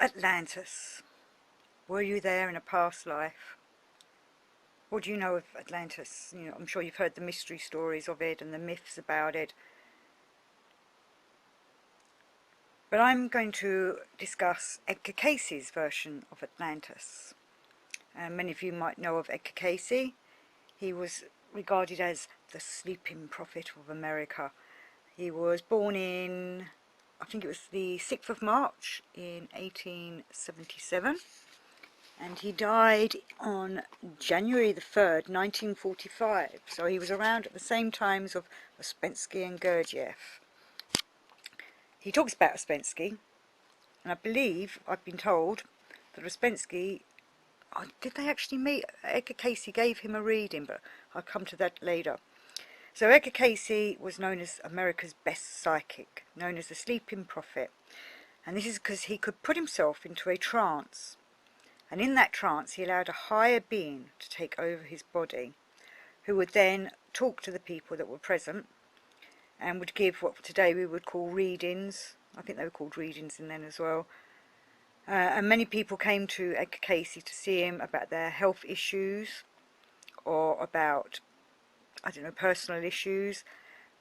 Atlantis. Were you there in a past life? What do you know of Atlantis? I'm sure you've heard the mystery stories of it and the myths about it. But I'm going to discuss Edgar Cayce's version of Atlantis. Many of you might know of Edgar Cayce. He was regarded as the sleeping prophet of America. He was born in, I think it was the 6th of March in 1877. And he died on January the 3rd, 1945. So he was around at the same times of Ouspensky and Gurdjieff. He talks about Ouspensky, and I believe, I've been told, that Ouspensky, did they actually meet? Edgar Cayce gave him a reading, but I'll come to that later. So Edgar Cayce was known as America's best psychic, known as the sleeping prophet. And this is because he could put himself into a trance. And in that trance he allowed a higher being to take over his body, who would then talk to the people that were present and would give what today we would call readings. I think they were called readings in then as well. And many people came to Edgar Cayce to see him about their health issues or about, I don't know, personal issues.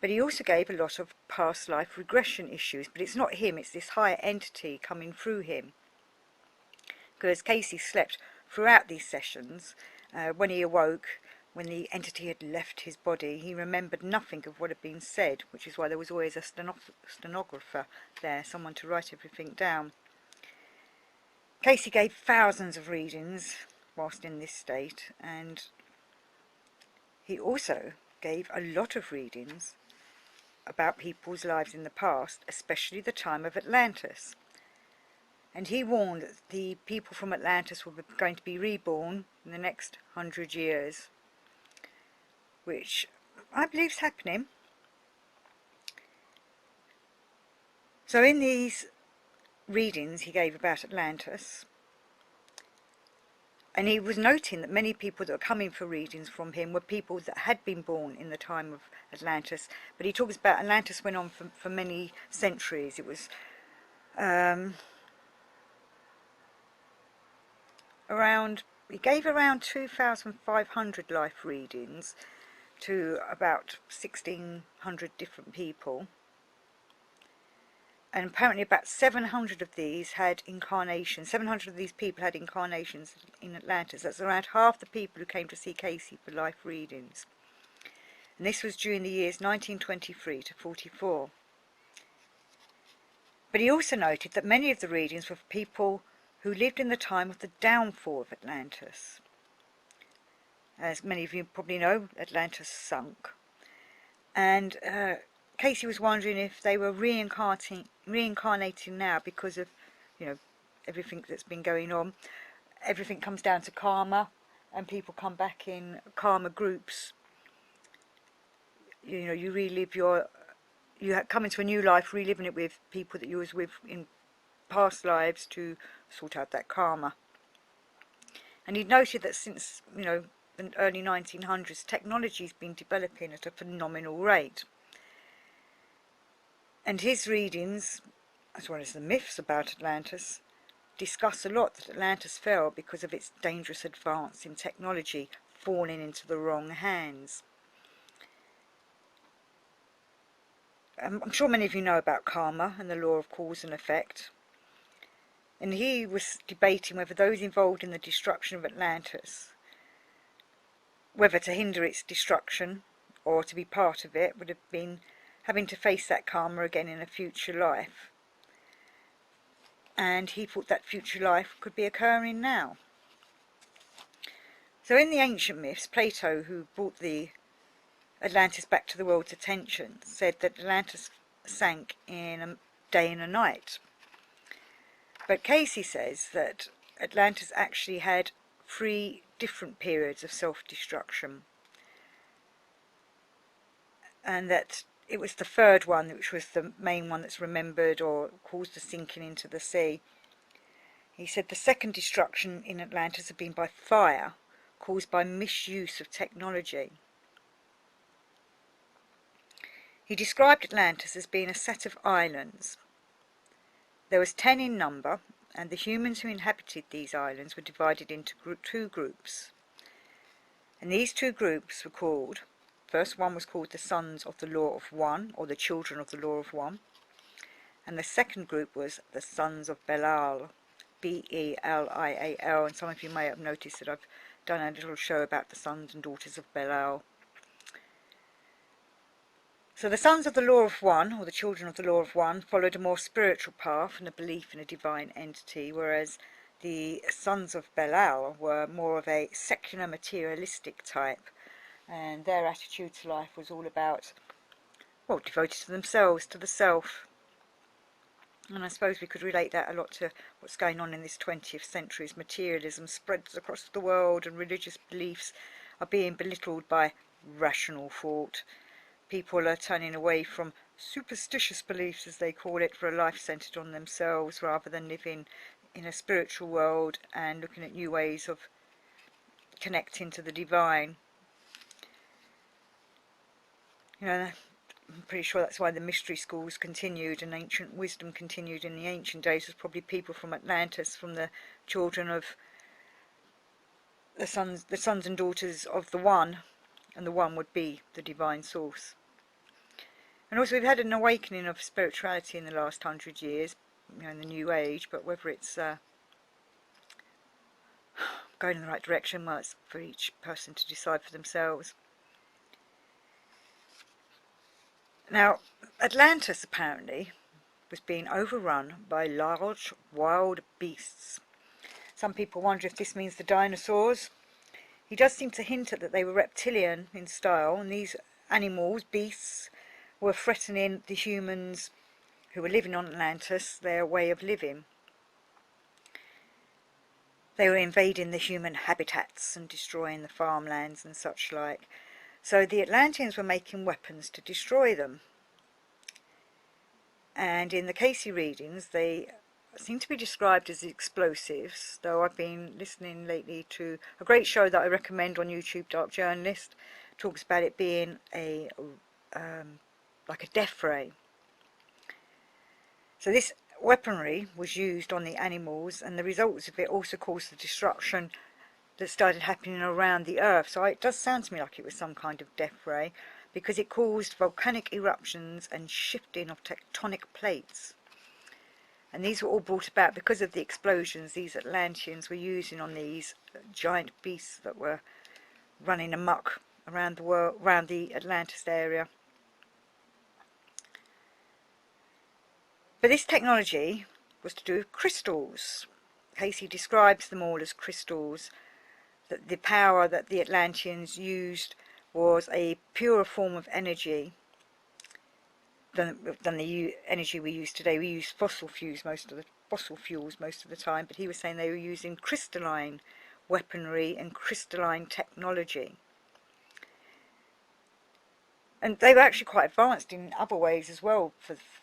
But he also gave a lot of past life regression issues. But it's not him, it's this higher entity coming through him. Because Cayce slept throughout these sessions. When he awoke, when the entity had left his body, he remembered nothing of what had been said, which is why there was always a stenographer there, someone to write everything down. Cayce gave thousands of readings whilst in this state, and he also gave a lot of readings about people's lives in the past, especially the time of Atlantis. And he warned that the people from Atlantis were going to be reborn in the next 100 years, which I believe is happening. So in these readings he gave about Atlantis, and he was noting that many people that were coming for readings from him were people that had been born in the time of Atlantis. But he talks about Atlantis went on for many centuries. It was he gave around 2,500 life readings to about 1,600 different people, and apparently about 700 of these had incarnations. 700 of these people had incarnations in Atlantis. That's around half the people who came to see Cayce for life readings, and this was during the years 1923 to 44. But he also noted that many of the readings were for people who lived in the time of the downfall of Atlantis. As many of you probably know, Atlantis sunk, and Cayce was wondering if they were reincarnating now because of, everything that's been going on. Everything comes down to karma, and people come back in karma groups. You relive you come into a new life, reliving it with people that you was with in past lives to sort out that karma. And he noted that since, the early 1900s, technology's been developing at a phenomenal rate. And his readings, as well as the myths about Atlantis, discuss a lot that Atlantis fell because of its dangerous advance in technology falling into the wrong hands. I'm sure many of you know about karma and the law of cause and effect. And he was debating whether those involved in the destruction of Atlantis, whether to hinder its destruction or to be part of it, would have been having to face that karma again in a future life. And he thought that future life could be occurring now. So in the ancient myths, Plato, who brought the Atlantis back to the world's attention, said that Atlantis sank in a day and a night. But Cayce says that Atlantis actually had 3 different periods of self-destruction, and that it was the 3rd one, which was the main one that's remembered or caused the sinking into the sea. He said the 2nd destruction in Atlantis had been by fire, caused by misuse of technology. He described Atlantis as being a set of islands. There was 10 in number, and the humans who inhabited these islands were divided into two groups. And these two groups were called, first one was called the Sons of the Law of One, or the Children of the Law of One, and the second group was the Sons of Belial, Belial, and some of you may have noticed that I've done a little show about the sons and daughters of Belial. So the Sons of the Law of One, or the Children of the Law of One, followed a more spiritual path and a belief in a divine entity, whereas the Sons of Belial were more of a secular, materialistic type, and their attitude to life was all about, well, devoted to themselves, to the self. And I suppose we could relate that a lot to what's going on in this 20th century, as materialism spreads across the world and religious beliefs are being belittled by rational thought. People are turning away from superstitious beliefs, as they call it, for a life centred on themselves, rather than living in a spiritual world and looking at new ways of connecting to the divine. You know, I'm pretty sure that's why the mystery schools continued and ancient wisdom continued in the ancient days. Was probably people from Atlantis, from the children of the sons and daughters of the One, and the One would be the divine source. And also we've had an awakening of spirituality in the last 100 years, you know, in the New Age, but whether it's going in the right direction, well, it's for each person to decide for themselves. Now, Atlantis apparently was being overrun by large wild beasts. Some people wonder if this means the dinosaurs. He does seem to hint at that they were reptilian in style, and these animals, beasts, were threatening the humans who were living on Atlantis, their way of living. They were invading the human habitats and destroying the farmlands and such like. So the Atlanteans were making weapons to destroy them. And in the Cayce readings, they seem to be described as explosives, though I've been listening lately to a great show that I recommend on YouTube, Dark Journalist, talks about it being a like a death ray. So this weaponry was used on the animals, and the results of it also caused the destruction that started happening around the earth. So it does sound to me like it was some kind of death ray, because it caused volcanic eruptions and shifting of tectonic plates. And these were all brought about because of the explosions these Atlanteans were using on these giant beasts that were running amok around the world, around the Atlantis area. But this technology was to do with crystals. Cayce describes them all as crystals. That the power that the Atlanteans used was a purer form of energy than the energy we use today. We use fossil fuels most of the time, but he was saying they were using crystalline weaponry and crystalline technology. And they were actually quite advanced in other ways as well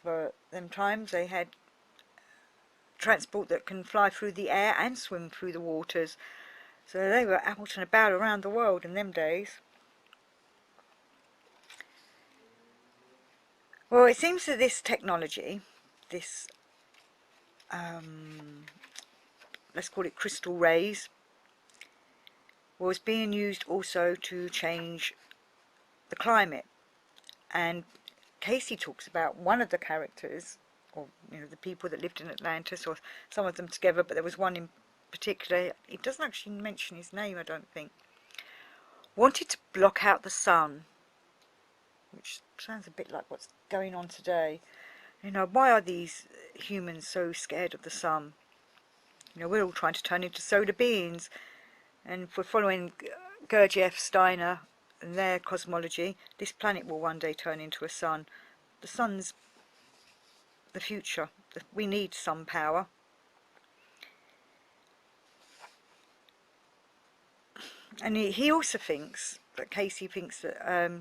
for them times. They had transport that can fly through the air and swim through the waters. So they were out and about around the world in them days. Well, it seems that this technology, this, let's call it crystal rays, was being used also to change the climate. And Cayce talks about one of the characters, or you know, the people that lived in Atlantis, or some of them together, but there was one in particular, it doesn't actually mention his name, I don't think, wanted to block out the sun, which sounds a bit like what's going on today. You know, why are these humans so scared of the sun? You know, we're all trying to turn into solar beings, and if we're following Gurdjieff, Steiner and their cosmology, this planet will one day turn into a sun. The sun's the future. We need sun power. And he also thinks, that Cayce thinks that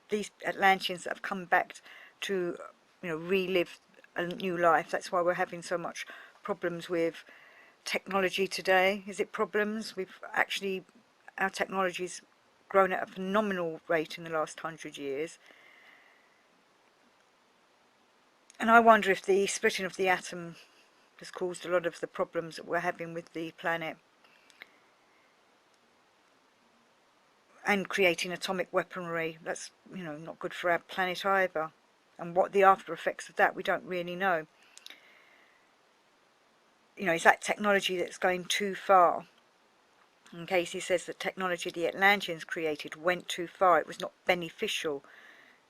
these Atlanteans that have come back to, you know, relive a new life, that's why we're having so much problems with technology today. Is it problems? We've actually, our technology's grown at a phenomenal rate in the last 100 years. And I wonder if the splitting of the atom has caused a lot of the problems that we're having with the planet, and creating atomic weaponry. That's, you know, not good for our planet either. And what the after effects of that, we don't really know. You know, is that technology that's going too far? And Cayce says that technology the Atlanteans created went too far. It was not beneficial.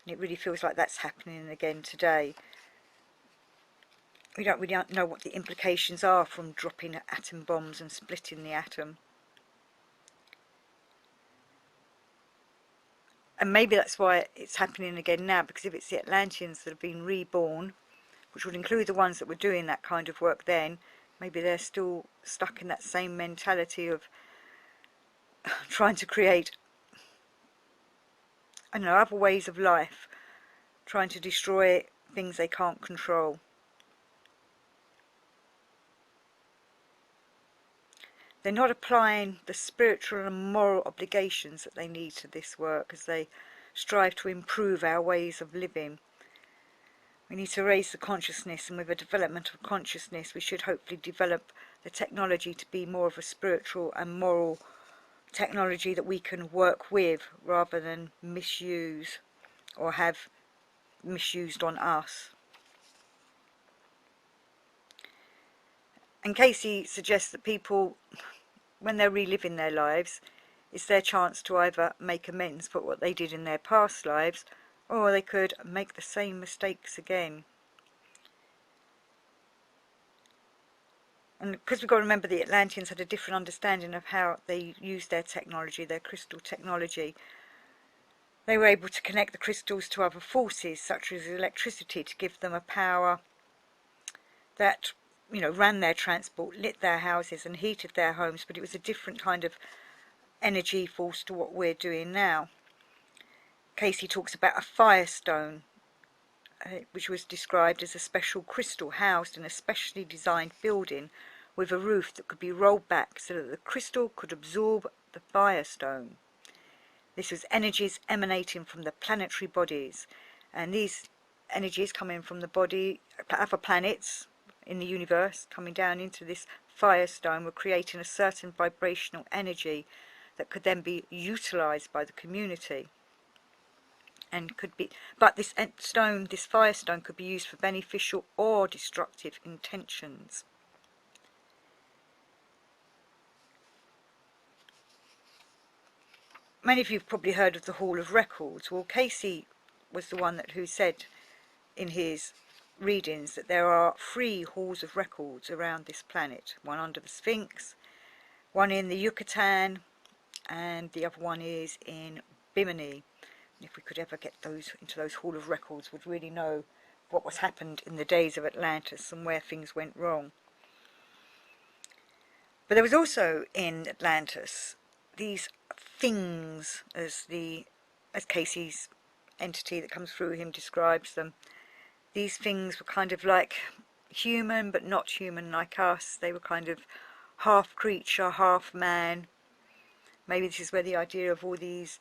And it really feels like that's happening again today. We don't really know what the implications are from dropping atom bombs and splitting the atom. And maybe that's why it's happening again now, because if it's the Atlanteans that have been reborn, which would include the ones that were doing that kind of work then, maybe they're still stuck in that same mentality of trying to create, I don't know, other ways of life, trying to destroy things they can't control. They're not applying the spiritual and moral obligations that they need to this work as they strive to improve our ways of living. We need to raise the consciousness, and with the development of consciousness we should hopefully develop the technology to be more of a spiritual and moral technology that we can work with rather than misuse or have misused on us. And Cayce suggests that people, when they're reliving their lives, it's their chance to either make amends for what they did in their past lives, or they could make the same mistakes again. And because we've got to remember the Atlanteans had a different understanding of how they used their technology, their crystal technology. They were able to connect the crystals to other forces, such as electricity, to give them a power that, you know, ran their transport, lit their houses and heated their homes, but it was a different kind of energy force to what we're doing now. Cayce talks about a firestone, which was described as a special crystal housed in a specially designed building with a roof that could be rolled back so that the crystal could absorb the firestone. This was energies emanating from the planetary bodies, and these energies coming from the body, other planets in the universe, coming down into this firestone, were creating a certain vibrational energy that could then be utilised by the community. And could be, but this firestone could be used for beneficial or destructive intentions. Many of you have probably heard of the Hall of Records. Well, Cayce was the one who said in his readings that there are 3 halls of records around this planet. One under the Sphinx, one in the Yucatan, and the other one is in Bimini. If we could ever get those into those Hall of Records, we'd really know what was happened in the days of Atlantis and where things went wrong. But there was also in Atlantis these things, as Cayce's entity that comes through him describes them. These things were kind of like human but not human like us. They were kind of half creature, half man. Maybe this is where the idea of all these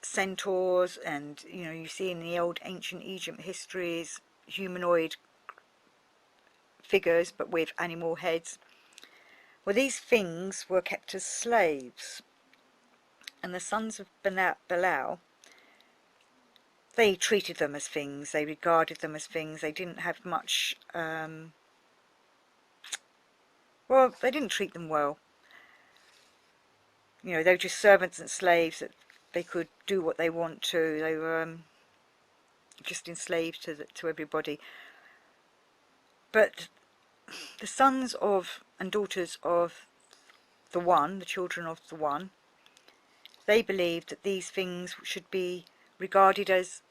centaurs, and you know, you see in the old ancient Egypt histories humanoid figures but with animal heads. Well, these things were kept as slaves, and the sons of Belial, they treated them as things, they regarded them as things. They didn't have much, well, they didn't treat them well. You know, they were just servants and slaves that they could do what they want to. They were just enslaved to everybody. But the sons of and daughters of the One, the children of the One, they believed that these things should be regarded as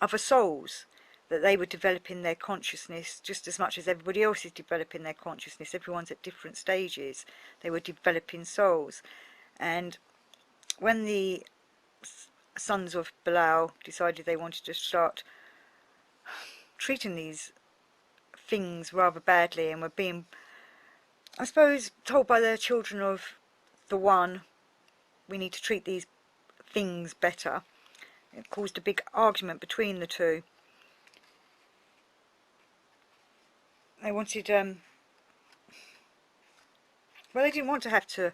other souls, that they were developing their consciousness just as much as everybody else is developing their consciousness. Everyone's at different stages. They were developing souls. And when the sons of Belial decided they wanted to start treating these things rather badly, and were being, I suppose, told by the children of the One, we need to treat these things better, it caused a big argument between the two. They wanted, well, they didn't want to have to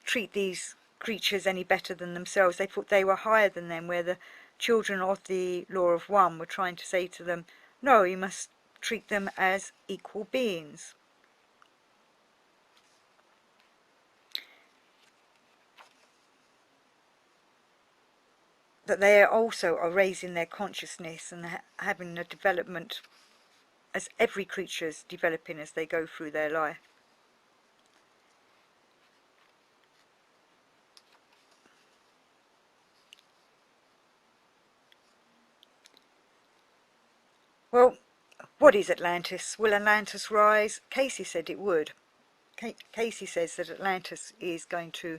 treat these creatures any better than themselves. They thought they were higher than them, where the children of the law of one were trying to say to them, no, you must treat them as equal beings. That they also are raising their consciousness and having a development as every creature's developing as they go through their life. Well, what is Atlantis? Will Atlantis rise? Cayce said it would. Cayce says that Atlantis is going to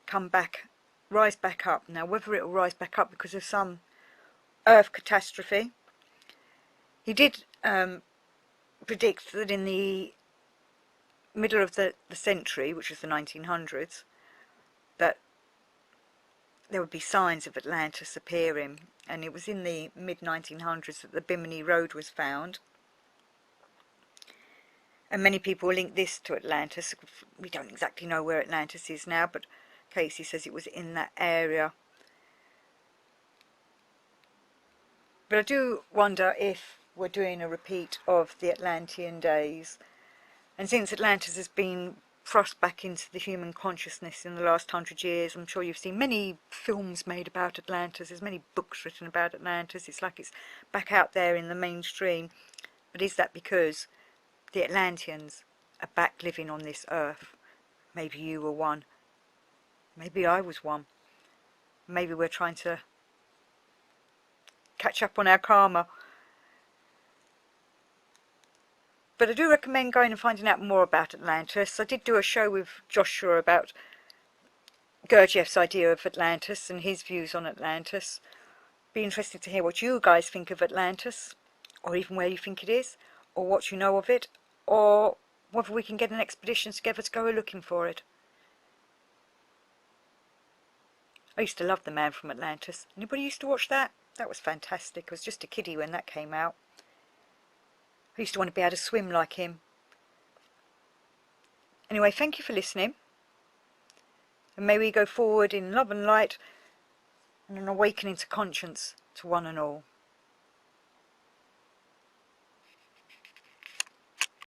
come back, rise back up. Now, whether it will rise back up because of some Earth catastrophe, he did predict that in the middle of the century, which was the 1900s, that there would be signs of Atlantis appearing. And it was in the mid-1900s that the Bimini Road was found. And many people link this to Atlantis. We don't exactly know where Atlantis is now, but Cayce says it was in that area. But I do wonder if we're doing a repeat of the Atlantean days. And since Atlantis has been thrust back into the human consciousness in the last 100 years, I'm sure you've seen many films made about Atlantis. There's many books written about Atlantis. It's like it's back out there in the mainstream. But is that because the Atlanteans are back living on this earth? Maybe you were one. Maybe I was one. Maybe we're trying to catch up on our karma. But I do recommend going and finding out more about Atlantis. I did do a show with Joshua about Gurdjieff's idea of Atlantis and his views on Atlantis. Be interested to hear what you guys think of Atlantis, or even where you think it is, or what you know of it, or whether we can get an expedition together to go looking for it. I used to love The Man from Atlantis. Anybody used to watch that? That was fantastic. I was just a kiddie when that came out. I used to want to be able to swim like him. Anyway, thank you for listening. And may we go forward in love and light and an awakening to conscience to one and all.